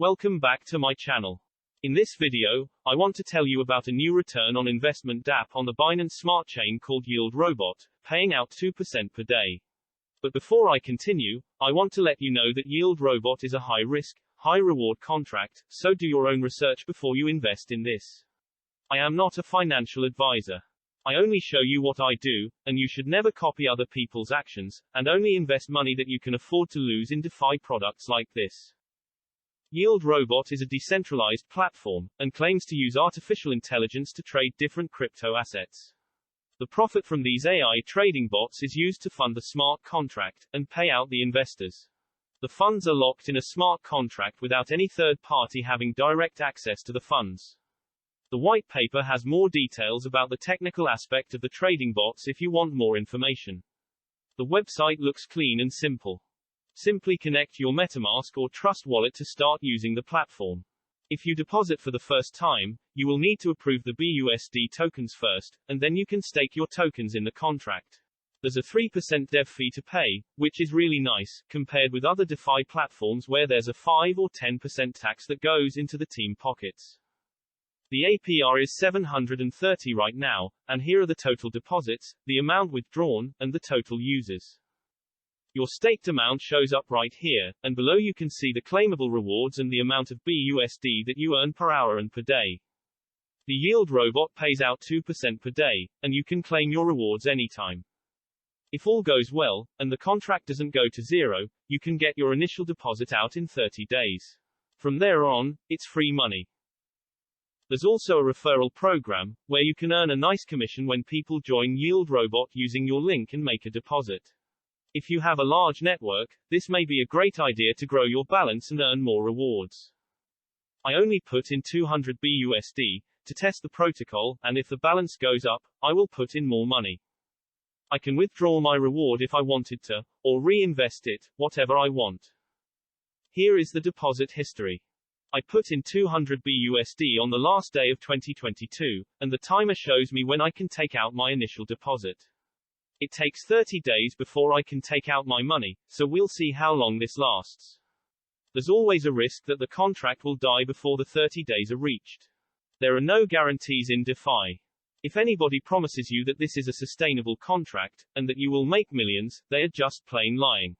Welcome back to my channel. In this video, I want to tell you about a new return on investment dApp on the Binance Smart Chain called YieldRobot, paying out 2% per day. But before I continue, I want to let you know that YieldRobot is a high-risk, high-reward contract, so do your own research before you invest in this. I am not a financial advisor. I only show you what I do, and you should never copy other people's actions, and only invest money that you can afford to lose in DeFi products like this. YieldRobot is a decentralized platform, and claims to use artificial intelligence to trade different crypto assets. The profit from these AI trading bots is used to fund the smart contract, and pay out the investors. The funds are locked in a smart contract without any third party having direct access to the funds. The white paper has more details about the technical aspect of the trading bots if you want more information. The website looks clean and simple. Simply connect your MetaMask or Trust wallet to start using the platform. If you deposit for the first time, you will need to approve the BUSD tokens first, and then you can stake your tokens in the contract. There's a 3% dev fee to pay, which is really nice, compared with other DeFi platforms where there's a 5 or 10% tax that goes into the team pockets. The APR is 730 right now, and here are the total deposits, the amount withdrawn, and the total users. Your staked amount shows up right here, and below you can see the claimable rewards and the amount of BUSD that you earn per hour and per day. The YieldRobot pays out 2% per day, and you can claim your rewards anytime. If all goes well, and the contract doesn't go to zero, you can get your initial deposit out in 30 days. From there on, it's free money. There's also a referral program, where you can earn a nice commission when people join YieldRobot using your link and make a deposit. If you have a large network, this may be a great idea to grow your balance and earn more rewards. I only put in 200 BUSD, to test the protocol, and if the balance goes up, I will put in more money. I can withdraw my reward if I wanted to, or reinvest it, whatever I want. Here is the deposit history. I put in 200 BUSD on the last day of 2022, and the timer shows me when I can take out my initial deposit. It takes 30 days before I can take out my money, so we'll see how long this lasts. There's always a risk that the contract will die before the 30 days are reached. There are no guarantees in DeFi. If anybody promises you that this is a sustainable contract, and that you will make millions, they are just plain lying.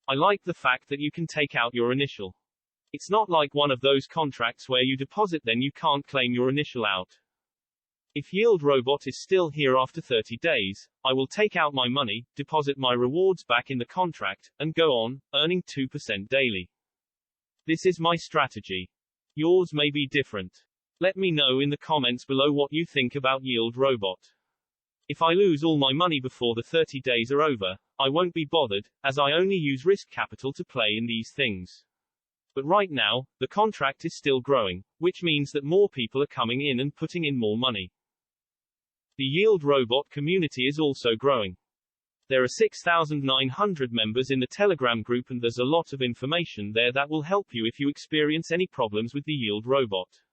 I like the fact that you can take out your initial. It's not like one of those contracts where you deposit then you can't claim your initial out. If YieldRobot is still here after 30 days, I will take out my money, deposit my rewards back in the contract, and go on, earning 2% daily. This is my strategy. Yours may be different. Let me know in the comments below what you think about YieldRobot. If I lose all my money before the 30 days are over, I won't be bothered, as I only use risk capital to play in these things. But right now, the contract is still growing, which means that more people are coming in and putting in more money. The YieldRobot community is also growing. There are 6,900 members in the Telegram group and there's a lot of information there that will help you if you experience any problems with the YieldRobot.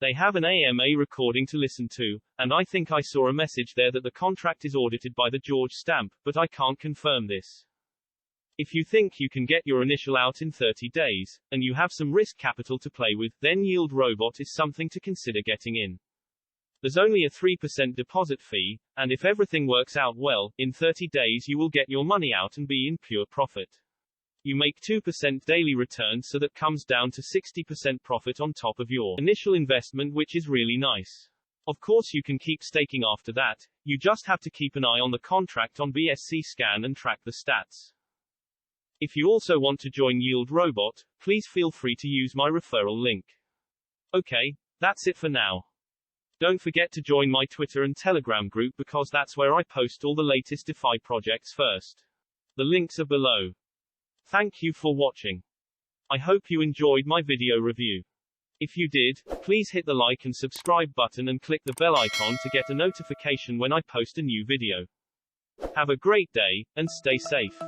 They have an AMA recording to listen to, and I think I saw a message there that the contract is audited by the George stamp, but I can't confirm this. If you think you can get your initial out in 30 days, and you have some risk capital to play with, then YieldRobot is something to consider getting in. There's only a 3% deposit fee, and if everything works out well, in 30 days you will get your money out and be in pure profit. You make 2% daily returns, so that comes down to 60% profit on top of your initial investment, which is really nice. Of course you can keep staking after that, you just have to keep an eye on the contract on BSC scan and track the stats. If you also want to join YieldRobot, please feel free to use my referral link. Okay, that's it for now. Don't forget to join my Twitter and Telegram group because that's where I post all the latest DeFi projects first. The links are below. Thank you for watching. I hope you enjoyed my video review. If you did, please hit the like and subscribe button and click the bell icon to get a notification when I post a new video. Have a great day, and stay safe.